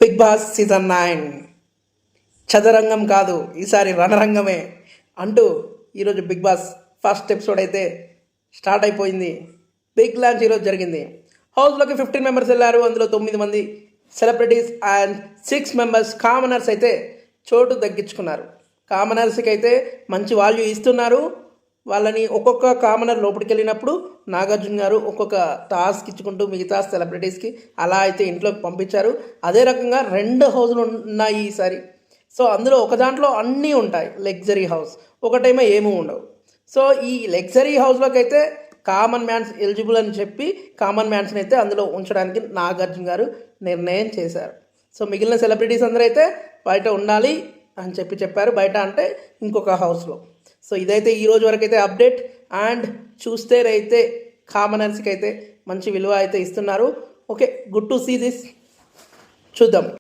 Big boss season 9 చదరంగం కాదు, ఈసారి రణరంగమే అంటూ ఈరోజు బిగ్ బాస్ ఫస్ట్ ఎపిసోడ్ అయితే స్టార్ట్ అయిపోయింది. బిగ్ లాంచ్ ఈరోజు జరిగింది. హౌస్లోకి 15 మెంబర్స్ వెళ్ళారు. అందులో 9 మంది సెలబ్రిటీస్ అండ్ 6 మెంబర్స్ కామనర్స్ అయితే చోటు దక్కించుకున్నారు. కామనర్స్కి అయితే మంచి వాల్యూ ఇస్తున్నారు. వాళ్ళని ఒక్కొక్క కామనర్ లోపలికి వెళ్ళినప్పుడు నాగార్జున గారు ఒక్కొక్క టాస్క్ ఇచ్చుకుంటూ మిగతా సెలబ్రిటీస్కి అలా అయితే ఇంట్లోకి పంపించారు. అదే రకంగా 2 హౌస్లు ఉన్నాయి ఈసారి. సో అందులో ఒక దాంట్లో అన్నీ ఉంటాయి, లగ్జరీ హౌస్, ఒకటేమో ఏమీ ఉండవు. సో ఈ లగ్జరీ హౌస్లోకి అయితే కామన్ మ్యాన్స్ ఎలిజిబుల్ అని చెప్పి కామన్ మ్యాన్స్ని అయితే అందులో ఉంచడానికి నాగార్జున గారు నిర్ణయం చేశారు. సో మిగిలిన సెలబ్రిటీస్ అందరూ అయితే బయట ఉండాలి అని చెప్పారు. బయట అంటే ఇంకొక హౌస్లో. సో ఇదైతే ఈ రోజు వరకు అయితే అప్డేట్. అండ్ చూస్తే అయితే కామనర్స్కి అయితే మంచి విలువ అయితే ఇస్తున్నారు. Okay, good to see this. చూద్దాం.